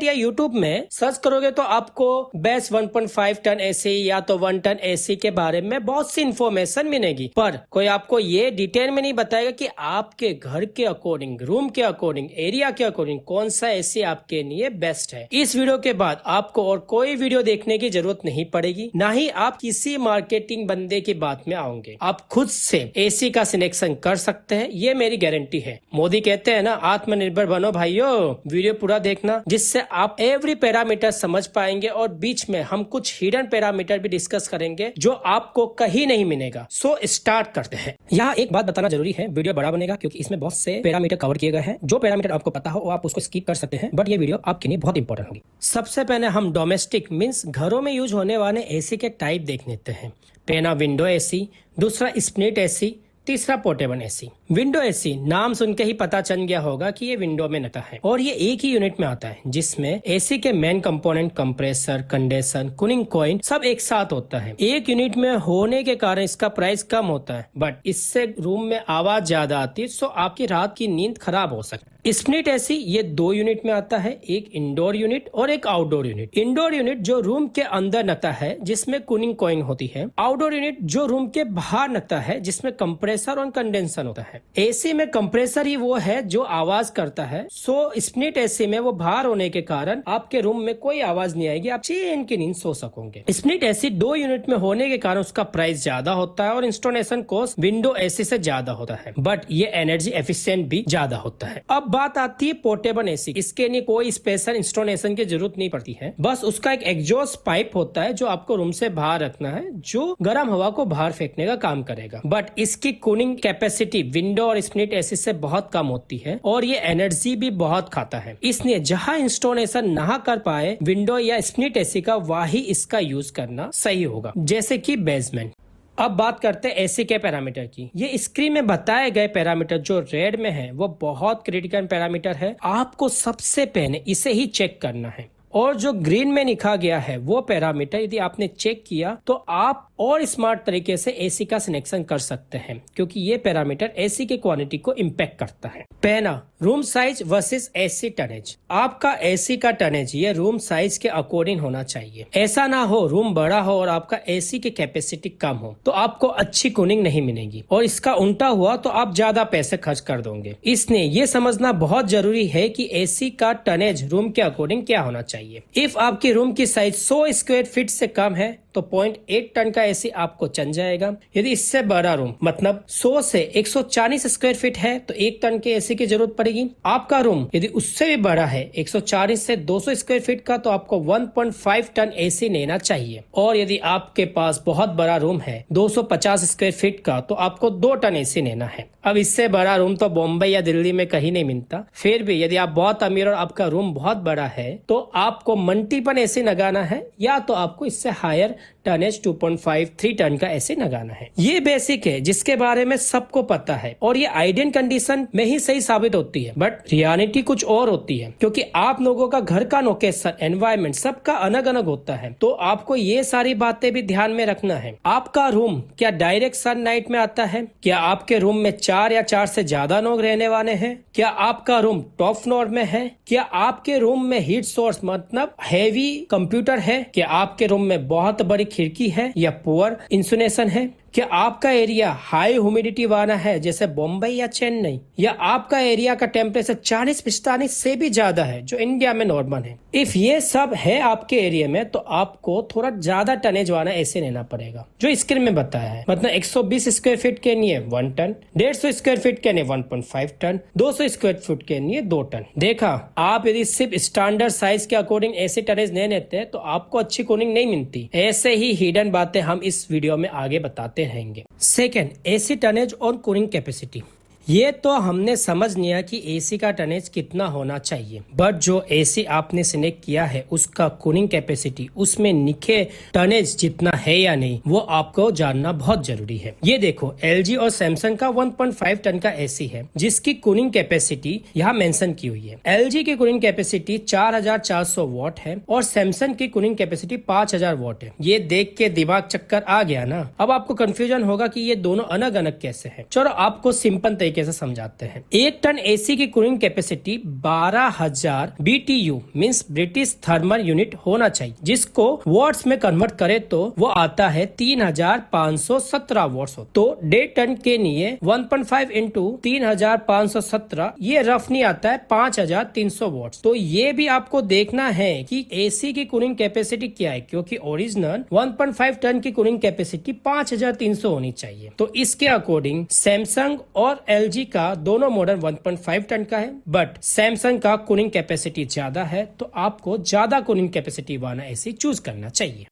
या यूट्यूब में सर्च करोगे तो आपको बेस्ट 1.5 टन एसी या तो 1 टन एसी के बारे में बहुत सी इंफॉर्मेशन मिलेगी, पर कोई आपको ये डिटेल में नहीं बताएगा कि आपके घर के अकॉर्डिंग, रूम के अकॉर्डिंग, एरिया के अकॉर्डिंग कौन सा एसी आपके लिए बेस्ट है। इस वीडियो के बाद आपको और कोई वीडियो देखने की जरूरत नहीं पड़ेगी, ना ही आप किसी मार्केटिंग बंदे की बात में आओगे। आप खुद से एसी का सिलेक्शन कर सकते हैं, ये मेरी गारंटी है। मोदी कहते हैं ना, आत्मनिर्भर बनो भाइयों। वीडियो पूरा देखना, जिससे आप एवरी पैरामीटर समझ पाएंगे और बीच में हम कुछ हिडन पैरामीटर भी डिस्कस करेंगे जो आपको कहीं नहीं मिलेगा। सो स्टार्ट करते हैं। यहाँ एक बात बताना जरूरी है, वीडियो बड़ा बनेगा क्योंकि इसमें बहुत से पैरामीटर कवर किए गए हैं। जो पैरामीटर आपको पता हो आप उसको स्किप कर सकते हैं, बट ये वीडियो आपके लिए बहुत इंपॉर्टेंट होगी। सबसे पहले हम डोमेस्टिक मीन्स घरों में यूज होने वाले एसी के टाइप देख लेते हैं। पहला विंडो एसी, दूसरा स्प्लिट एसी, तीसरा पोर्टेबल एसी। विंडो एसी नाम सुन के ही पता चल गया होगा कि ये विंडो में आता है और ये एक ही यूनिट में आता है, जिसमें एसी के main component compressor, condenser, cooling coil सब एक साथ होता है। एक यूनिट में होने के कारण इसका प्राइस कम होता है, बट इससे रूम में आवाज ज्यादा आती है, सो आपकी रात की नींद खराब हो सकती है। स्प्लिट एसी ये 2 यूनिट में आता है, एक इंडोर यूनिट और एक आउटडोर यूनिट। इंडोर यूनिट जो रूम के अंदर लगता है जिसमें कूलिंग कॉइल होती है। आउटडोर यूनिट जो रूम के बाहर लगता है जिसमें कंप्रेसर और कंडेंसर होता है। एसी में कंप्रेसर ही वो है जो आवाज करता है, सो स्प्लिट एसी में वो बाहर होने के कारण आपके रूम में कोई आवाज नहीं आएगी, आप चैन की नींद सो सकोगे। स्प्लिट एसी 2 यूनिट में होने के कारण उसका प्राइस ज्यादा होता है और इंस्टॉलेशन कॉस्ट विंडो एसी से ज्यादा होता है, बट ये एनर्जी एफिशिएंट भी ज्यादा होता है। अब बात आती है पोर्टेबल एसी। इसके लिए कोई स्पेशल इंस्टॉलेशन की जरूरत नहीं पड़ती है, बस उसका एक एग्जॉस्ट पाइप होता है जो आपको रूम से बाहर रखना है, जो गर्म हवा को बाहर फेंकने का काम करेगा। बट इसकी कूलिंग कैपेसिटी विंडो और स्प्लिट एसी से बहुत कम होती है और ये एनर्जी भी बहुत खाता है, इसलिए जहां इंस्टॉलेशन ना कर पाए विंडो या स्प्लिट एसी का, वही इसका यूज करना सही होगा, जैसे कि बेसमेंट। अब बात करते हैं एसी के पैरामीटर की। ये स्क्रीन में बताए गए पैरामीटर जो रेड में है वो बहुत क्रिटिकल पैरामीटर है, आपको सबसे पहले इसे ही चेक करना है। और जो ग्रीन में लिखा गया है वो पैरामीटर यदि आपने चेक किया तो आप और स्मार्ट तरीके से एसी का सिलेक्शन कर सकते हैं, क्योंकि ये पैरामीटर एसी की क्वालिटी को इम्पैक्ट करता है। पहला, room size versus AC tonnage. आपका एसी का टनेज ये रूम साइज के अकॉर्डिंग होना चाहिए। ऐसा ना हो रूम बड़ा हो और आपका एसी की कैपेसिटी कम हो तो आपको अच्छी कूलिंग नहीं मिलेगी, और इसका उल्टा हुआ तो आप ज्यादा पैसे खर्च कर दोगे। इसलिए ये समझना बहुत जरूरी है कि एसी का टनेज रूम के अकॉर्डिंग क्या होना चाहिए। इफ आपकी रूम की साइज 100 स्क्वायर फीट से कम है तो 0.8 टन का एसी आपको चल जाएगा। यदि इससे बड़ा रूम मतलब 100 से 140 स्क्वायर फीट है तो 1 टन के एसी की जरूरत पड़ेगी। आपका रूम यदि उससे भी बड़ा है 140 से 200 स्क्वायर फीट का तो आपको 1.5 टन एसी लेना चाहिए। और यदि आपके पास बहुत बड़ा रूम है 250 स्क्वायर फीट का तो आपको 2 टन एसी लेना है। अब इससे बड़ा रूम तो बॉम्बे या दिल्ली में कहीं नहीं मिलता, फिर भी यदि आप बहुत अमीर और आपका रूम बहुत बड़ा है तो आपको मल्टीपल एसी लगाना है, या तो आपको इससे हायर टनेज 2.5-3 टन का एसी लगाना है। ये बेसिक है जिसके बारे में सबको पता है और ये आइडियल कंडीशन में ही सही साबित होती है, बट रियलिटी कुछ और होती है, क्योंकि आप लोगों का घर का लोकेशन, एनवायरमेंट सबका अलग अलग होता है। तो आपको ये सारी बातें भी ध्यान में रखना है। आपका रूम क्या डायरेक्ट सनलाइट में आता है? क्या आपके रूम में 4 या 4 से ज्यादा लोग रहने वाले हैं? क्या आपका रूम टॉप फ्लोर में है? क्या आपके रूम में हीट सोर्स मतलब हैवी कंप्यूटर है? क्या आपके रूम में बहुत बड़ी खिड़की है या पुअर इंसुलेशन है? क्या आपका एरिया हाई ह्यूमिडिटी वाला है जैसे बॉम्बे या चेन्नई? या आपका एरिया का टेम्परेचर 40-45 से भी ज्यादा है जो इंडिया में नॉर्मल है? इफ ये सब है आपके एरिया में तो आपको थोड़ा ज्यादा टनेज वाला एसी लेना पड़ेगा जो स्क्रीन में बताया है। मतलब 120 स्क्वायर फीट के लिए 1 टन, 150 स्क्वायर फीट के लिए 1.5 टन, 200 स्क्वायर फीट के लिए 2 टन। देखा, आप यदि सिर्फ स्टैंडर्ड साइज के अकॉर्डिंग एसी टनेज नहीं लेते हैं तो आपको अच्छी कूलिंग नहीं मिलती। ऐसे ही हिडन बातें हम इस वीडियो में आगे बताते रहेंगे। सेकंड, एसी टनेज और कूलिंग कैपेसिटी। ये तो हमने समझ लिया कि एसी का टनेज कितना होना चाहिए, बट जो एसी आपने सिलेक्ट किया है उसका कूलिंग कैपेसिटी, उसमें लिखे टनेज जितना है या नहीं, वो आपको जानना बहुत जरूरी है। ये देखो, एलजी और सैमसंग का 1.5 टन का एसी है जिसकी कूलिंग कैपेसिटी यहाँ मेंशन की हुई है। एलजी की कूलिंग कैपेसिटी 4400 वॉट है और सैमसंग की कूलिंग कैपेसिटी 5000 वॉट है। ये देख के दिमाग चक्कर आ गया ना? अब आपको कंफ्यूजन होगा कि ये दोनों अलग अलग कैसे है। चलो आपको सिंपल तरीके तरीके से समझाते हैं। 1 टन एसी की cooling capacity 12,000 BTU means British thermal unit होना चाहिए, जिसको वॉट्स में कन्वर्ट करे तो वो आता है 3,517 वॉट्स। तो 1.5 टन के लिए 1.5 इंटू 3,517 ये रफली आता है 5,300 वॉट्स। तो ये भी आपको देखना है कि एसी की कूलिंग कैपेसिटी क्या है, क्योंकि ओरिजिनल 1.5 टन की कूलिंग कैपेसिटी 5,300 होनी चाहिए। तो इसके अकॉर्डिंग सैमसंग और एलजी का दोनों मॉडल 1.5 टन का है, बट सैमसंग का कूलिंग कैपेसिटी ज्यादा है, तो आपको ज्यादा कूलिंग कैपेसिटी वाला एसी चूज करना चाहिए।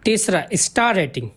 तीसरा, स्टार रेटिंग।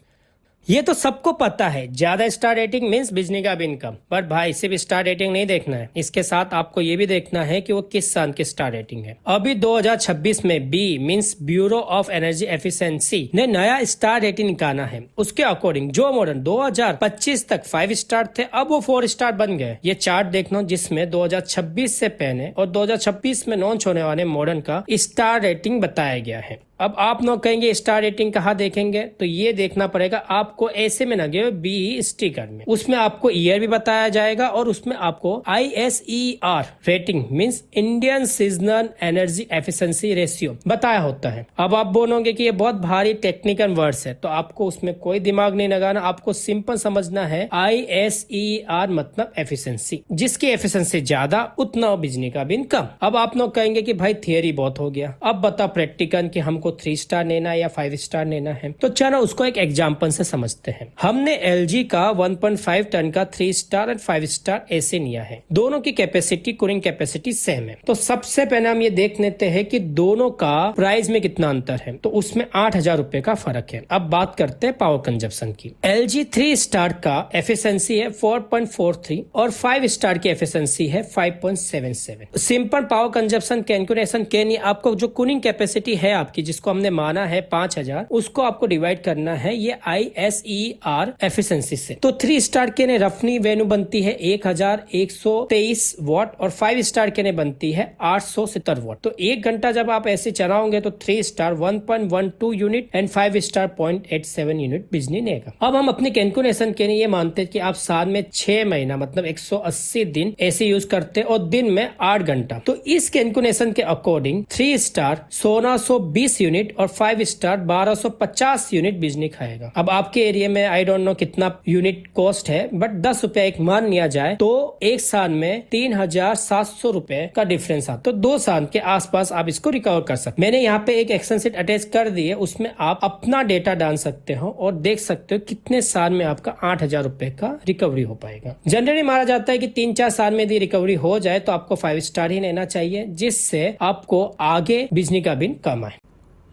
ये तो सबको पता है, ज्यादा स्टार रेटिंग मींस बिजली का बिल कम। पर भाई सिर्फ स्टार रेटिंग नहीं देखना है, इसके साथ आपको ये भी देखना है कि वो किस साल की स्टार रेटिंग है। अभी 2026 में B means bureau of energy efficiency ने नया स्टार रेटिंग निकाला है। उसके अकॉर्डिंग जो मॉडल 2025 तक 5 स्टार थे, अब वो 4 स्टार बन गए। ये चार्ट देख लो, जिसमें 2026 से पहले और 2026 में लॉन्च होने वाले मॉडल का स्टार रेटिंग बताया गया है। अब आप लोग कहेंगे स्टार रेटिंग कहाँ देखेंगे, तो ये देखना पड़ेगा आपको ऐसे में लगे बी स्टिकर में। उसमें आपको ईयर भी बताया जाएगा और उसमें आपको ISER rating means Indian seasonal energy efficiency ratio बताया होता है। अब आप बोलोगे कि ये बहुत भारी टेक्निकल वर्ड्स है, तो आपको उसमें कोई दिमाग नहीं लगाना, आपको सिंपल समझना है ISER मतलब एफिशिएंसी। जिसकी एफिशिएंसी ज्यादा उतना बिजली का बिल कम। अब आप लोग कहेंगे कि भाई थियरी बहुत हो गया, अब बता प्रैक्टिकल कि हमको 3 स्टार लेना है या 5 स्टार लेना है। तो चलो उसको एक एग्जांपल से समझते हैं। हमने LG का 1.5 टन का 3 स्टार और 5 स्टार एसी लिया है। दोनों की कैपेसिटी कूलिंग कैपेसिटी सेम है। तो सबसे पहले हम ये देख लेते हैं कि दोनों का प्राइस में कितना अंतर है। तो उसमें 8,000 रुपए का फर्क है। अब बात करते हैं पावर कंजप्शन की। LG 3 स्टार का एफिशिएंसी है 4.43 और 5 स्टार की एफिशिएंसी है 5.77। सिंपल पावर कंजप्शन कैलकुलेशन के लिए आपको जो कूलिंग कैपेसिटी है आपकी, जिसको हमने माना है 5,000, उसको आपको डिवाइड करना है ये ISER एफिशिएंसी से। तो 3 स्टार के लिए रफली वैल्यू बनती है 1,123 वॉट और 5 स्टार के लिए बनती है 870 वॉट। तो 1 घंटा जब आप ऐसे चलाओगे तो 3 star 1.12 unit and 5 star 0.87 unit बिजली लेगा। अब हम अपने कैलकुलेशन के लिए ये मानते हैं कि आप साल में 6 महीना मतलब 180 दिन ऐसे यूज करते और दिन में 8 घंटा। तो इस कैलकुलेशन के अकॉर्डिंग 3 स्टार 1620 यूनिट और 5 स्टार 1250 यूनिट बिजली खाएगा। अब आपके एरिया में आई डोंट नो कितना यूनिट कॉस्ट है, बट 10 रुपया एक मान लिया जाए तो एक साल में 3,700 रुपए का डिफरेंस आता। तो 2 साल के आसपास आप इसको रिकवर कर सकते। मैंने यहाँ पे एक एक्शन शीट अटैच कर दी है, उसमें आप अपना डेटा डाल सकते हो और देख सकते हो कितने साल में आपका 8,000 रुपए का रिकवरी हो पाएगा। जनरली माना जाता है कि 3-4 साल में यदि रिकवरी हो जाए तो आपको 5 स्टार ही लेना चाहिए, जिससे आपको आगे बिजली का बिल कम आए।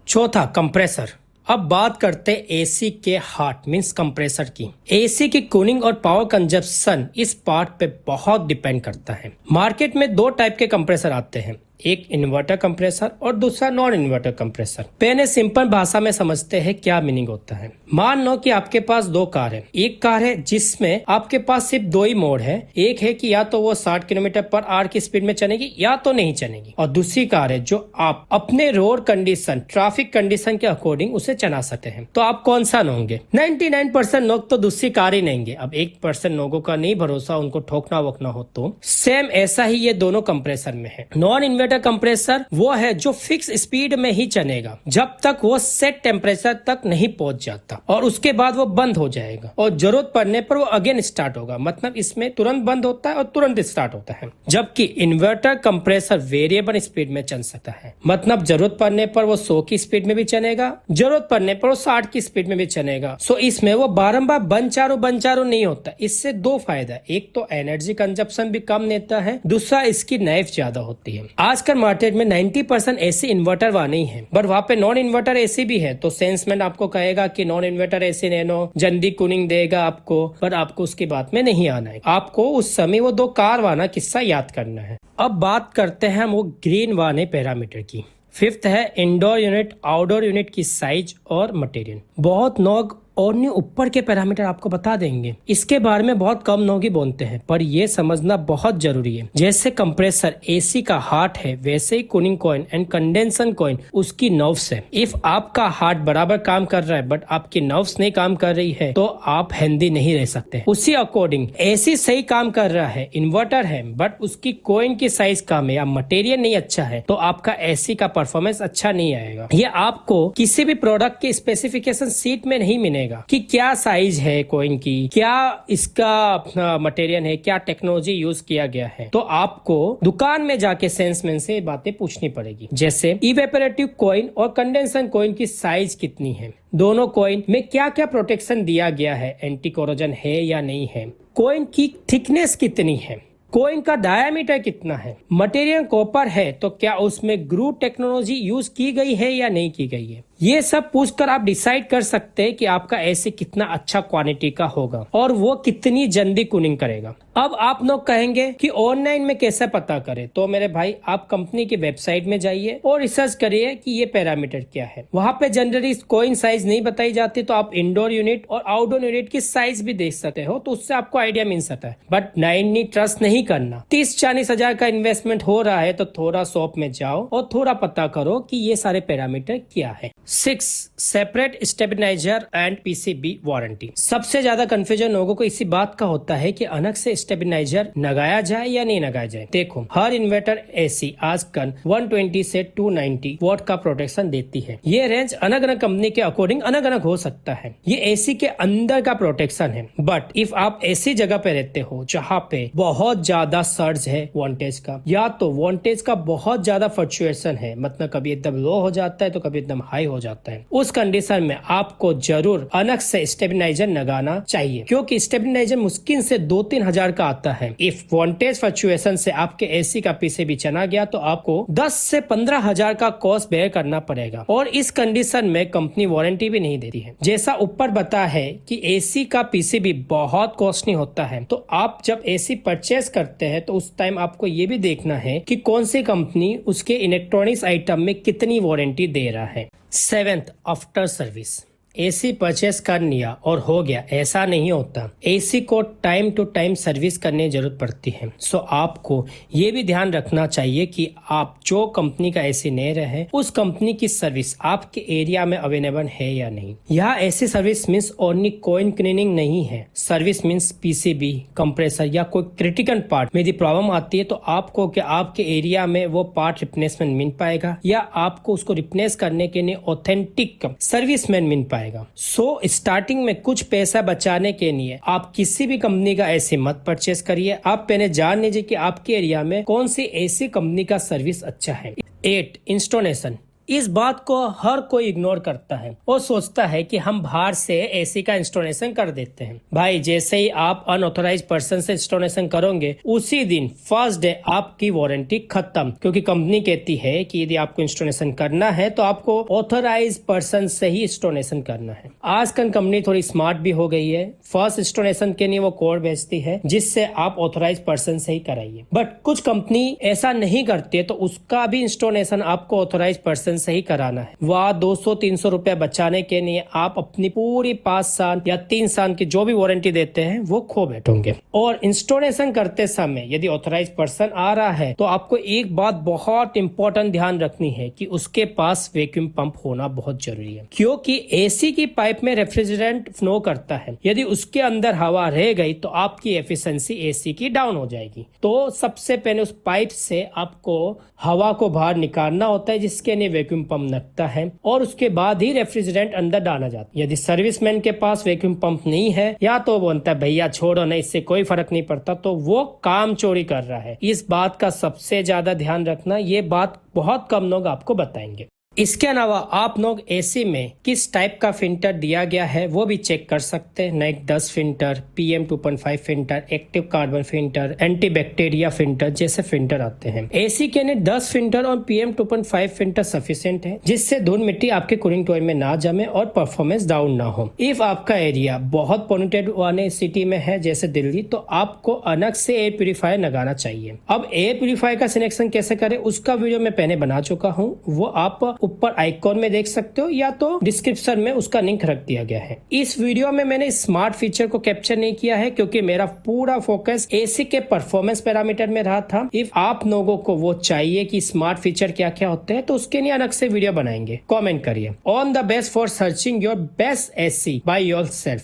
चौथा, कंप्रेसर। अब बात करते हैं एसी के हार्ट मींस कंप्रेसर की। एसी की कूलिंग और पावर कंजप्शन इस पार्ट पे बहुत डिपेंड करता है। मार्केट में 2 टाइप के कंप्रेसर आते हैं, एक इन्वर्टर कंप्रेसर और दूसरा नॉन इन्वर्टर कंप्रेसर। पहले सिंपल भाषा में समझते हैं क्या मीनिंग होता है। मान लो कि आपके पास 2 कार है। एक कार है जिसमें आपके पास सिर्फ 2 ही मोड है, एक है कि या तो वो 60 किलोमीटर पर आवर की स्पीड में चलेगी या तो नहीं चलेगी, और दूसरी कार है जो आप अपने रोड कंडीशन ट्रैफिक कंडीशन के अकॉर्डिंग उसे चला सकते हैं। तो आप कौन सा लोगे? 99% लोग तो दूसरी कार ही लेंगे। अब 1% लोगों का नहीं भरोसा, उनको ठोकना वोकना हो। तो सेम ऐसा ही ये दोनों कंप्रेसर में है। नॉन इन्वर्टर कंप्रेसर वो है जो फिक्स स्पीड में ही चलेगा जब तक वो सेट टेम्परेचर तक नहीं पहुंच जाता, और उसके बाद वो बंद हो जाएगा और जरूरत पड़ने पर वो अगेन स्टार्ट होगा। मतलब इसमें तुरंत बंद होता है और तुरंत स्टार्ट होता है। जबकि इन्वर्टर कंप्रेसर वेरिएबल स्पीड में चल सकता है, मतलब जरूरत पड़ने पर वो 100 की स्पीड में भी चलेगा, जरूरत पड़ने पर वो 60 की स्पीड में भी चलेगा। सो इसमें वो बारंबार बंद चारो नहीं होता। इससे 2 फायदा है, एक तो एनर्जी कंजप्शन भी कम लेता है, दूसरा इसकी लाइफ ज्यादा होती है। आजकल मार्केट में 90% एसी इन्वर्टर वाले ही है, बट वहाँ पे नॉन इन्वर्टर एसी भी है। तो सेल्समैन आपको कहेगा कि नॉन इन्वर्टर एसी ले लो, जल्दी कूलिंग देगा आपको, पर आपको उसकी बात में नहीं आना है। आपको उस समय वो 2 कार वाला किस्सा याद करना है। अब बात करते हैं हम वो ग्रीन वाले पैरामीटर की। 5th है इंडोर यूनिट आउटडोर यूनिट की साइज और मटेरियल। बहुत लोग और नहीं ऊपर के पैरामीटर आपको बता देंगे। इसके बारे में बहुत कम लोग ही बोलते हैं, पर ये समझना बहुत जरूरी है। जैसे कंप्रेसर एसी का हार्ट है, वैसे ही cooling coil and condenser coil उसकी नर्व्स है। इफ आपका हार्ट बराबर काम कर रहा है बट आपकी नर्व्स नहीं काम कर रही है तो आप हेल्दी नहीं रह सकते। उसी अकॉर्डिंग एसी सही काम कर रहा है, इन्वर्टर है, बट उसकी कॉइल की साइज कम है या मटेरियल नहीं अच्छा है तो आपका एसी का परफॉर्मेंस अच्छा नहीं आएगा। ये आपको किसी भी प्रोडक्ट के स्पेसिफिकेशन सीट में नहीं मिलेगा कि क्या साइज है कॉइल की, क्या इसका मटेरियल है, क्या टेक्नोलॉजी यूज किया गया है। तो आपको दुकान में जाके सेल्समैन से बातें पूछनी पड़ेगी, जैसे इवेपोरेटिव कॉइल और कंडेंसर कॉइल की साइज कितनी है, दोनों कॉइल में क्या क्या प्रोटेक्शन दिया गया है, एंटी कोरोजन है या नहीं है, कॉइल की थिकनेस कितनी है, कॉइल का डायामीटर कितना है, मटेरियल कॉपर है तो क्या उसमें ग्रू टेक्नोलॉजी यूज की गई है या नहीं की गई है। ये सब पूछकर आप डिसाइड कर सकते हैं कि आपका एसी कितना अच्छा क्वालिटी का होगा और वो कितनी जल्दी कूलिंग करेगा। अब आप लोग कहेंगे कि ऑनलाइन में कैसे पता करें, तो मेरे भाई आप कंपनी की वेबसाइट में जाइए और रिसर्च करिए कि ये पैरामीटर क्या है। वहाँ पे जनरली कॉइल साइज नहीं बताई जाती, तो आप इंडोर यूनिट और आउटडोर यूनिट की साइज भी देख सकते हो, तो उससे आपको आइडिया मिल सकता है। बट नाइनली ट्रस्ट नहीं करना। 30-40 हजार का इन्वेस्टमेंट हो रहा है तो थोड़ा शॉप में जाओ और थोड़ा पता करो कि ये सारे पैरामीटर क्या है। 6. Separate stabilizer and PCB warranty. सबसे ज्यादा कंफ्यूजन लोगों को इसी बात का होता है कि अलग से स्टेबलाइजर लगाया जाए या नहीं लगाया जाए। देखो, हर इन्वर्टर एसी आजकल 120 से 290 वॉट का प्रोटेक्शन देती है। ये रेंज अलग अलग कंपनी के अकॉर्डिंग अलग अलग हो सकता है। ये एसी के अंदर का प्रोटेक्शन है, बट इफ आप ऐसी जगह पे रहते हो जहाँ पे बहुत ज्यादा सर्ज है वोल्टेज का, या तो वोल्टेज का बहुत ज्यादा फ्लक्चुएशन है, मतलब कभी एकदम लो हो जाता है तो कभी एकदम हाई हो जाता है, उस कंडीशन में आपको जरूर अलग से स्टेबलाइजर लगाना चाहिए, क्योंकि स्टेबलाइजर मुश्किल से 2-3 हजार का आता है। इफ वोल्टेज फ्लक्चुएशन से आपके एसी का पीसीबी चला गया तो आपको 10 से 15 हजार का कॉस्ट बेयर करना पड़ेगा, और इस कंडीशन में कंपनी वारंटी भी नहीं देती है। जैसा ऊपर बता है कि एसी का पीसीबी बहुत कॉस्टली होता है, तो आप जब एसी परचेस करते हैं तो उस टाइम आपको ये भी देखना है कि कौन सी कंपनी उसके इलेक्ट्रॉनिक्स आइटम में कितनी वारंटी दे रहा है। 7. After service. एसी परचेस कर लिया और हो गया, ऐसा नहीं होता। एसी को टाइम टू टाइम सर्विस करने की जरूरत पड़ती है। सो आपको ये भी ध्यान रखना चाहिए कि आप जो कंपनी का एसी ले रहे हैं उस कंपनी की सर्विस आपके एरिया में अवेलेबल है या नहीं। यहाँ ऐसी service means only coil cleaning नहीं है। सर्विस मीन्स पीसीबी, कंप्रेसर या कोई क्रिटिकल पार्ट में यदि प्रॉब्लम आती है तो आपको क्या आपके एरिया में वो पार्ट रिप्लेसमेंट मिल पाएगा, या आपको उसको रिप्लेस करने के लिए ऑथेंटिक सर्विसमैन मिल पाएगा। सो स्टार्टिंग में कुछ पैसा बचाने के लिए आप किसी भी कंपनी का एसी मत परचेस करिए। आप पहले जान लीजिए कि आपके एरिया में कौन सी एसी कंपनी का सर्विस अच्छा है। 8. इंस्टॉलेशन। इस बात को हर कोई इग्नोर करता है और सोचता है कि हम बाहर से एसी का इंस्टॉलेशन कर देते हैं। भाई, जैसे ही आप अनऑथराइज्ड पर्सन से इंस्टॉलेशन करोगे उसी दिन फर्स्ट डे आपकी वारंटी खत्म, क्योंकि कंपनी कहती है कि यदि आपको इंस्टॉलेशन करना है तो आपको ऑथराइज्ड पर्सन से ही इंस्टॉलेशन करना है। आजकल कंपनी थोड़ी स्मार्ट भी हो गई है, फर्स्ट इंस्टॉलेशन के लिए वो कोड भेजती है जिससे आप ऑथराइज्ड पर्सन से ही कराइए। बट कुछ कंपनी ऐसा नहीं करती है तो उसका भी इंस्टॉलेशन आपको ऑथराइज्ड पर्सन सही कराना है। वह 200-300 रुपया बचाने के लिए आप अपनी पूरी 5 साल या 3 साल की जो भी वारंटी देते हैं वो खो बैठोगे। और इंस्टॉलेशन करते समय यदि ऑथराइज्ड पर्सन आ रहा है तो आपको एक बात बहुत इंपॉर्टेंट ध्यान रखनी है कि उसके पास वैक्यूम पंप होना बहुत जरूरी है, क्योंकि एसी की पाइप में रेफ्रिजरेंट फ्लो करता है। यदि उसके अंदर हवा रह गई तो आपकी एफिशिएंसी एसी की डाउन हो जाएगी। तो सबसे पहले उस पाइप से आपको हवा को बाहर निकालना होता है, जिसके लिए वैक्यूम पंप लगता है, और उसके बाद ही रेफ्रिजरेंट अंदर डाला जाता है। यदि सर्विसमैन के पास वैक्यूम पंप नहीं है या तो वो बोलता है भैया छोड़ो ना, इससे कोई फर्क नहीं पड़ता, तो वो काम चोरी कर रहा है। इस बात का सबसे ज्यादा ध्यान रखना, ये बात बहुत कम लोग आपको बताएंगे। इसके अलावा आप लोग एसी में किस टाइप का फिल्टर दिया गया है वो भी चेक कर सकते हैं। Naik 10 filter, PM 2.5 filter, active carbon filter, antibacteria filter जैसे फिल्टर आते हैं। एसी के लिए 10 फिल्टर और PM 2.5 फिल्टर सफिशिएंट है, जिससे धूल मिट्टी आपके कूलिंग कॉइल में ना जमे और परफॉर्मेंस डाउन ना हो। इफ आपका एरिया बहुत पोल्यूटेड वाले सिटी में है जैसे दिल्ली, तो आपको अलग से एयर प्यूरिफायर लगाना चाहिए। अब एयर प्यूरिफायर का सिलेक्शन कैसे करें उसका वीडियो मैं पहले बना चुका हूँ, वो आप ऊपर आइकॉन में देख सकते हो या तो डिस्क्रिप्शन में उसका लिंक रख दिया गया है। इस वीडियो में मैंने स्मार्ट फीचर को कैप्चर नहीं किया है क्योंकि मेरा पूरा फोकस एसी के परफॉर्मेंस पैरामीटर में रहा था। इफ आप लोगों को वो चाहिए कि स्मार्ट फीचर क्या क्या होते हैं तो उसके लिए अलग से वीडियो बनाएंगे। कमेंट करिए। On the best for searching your best AC by yourself.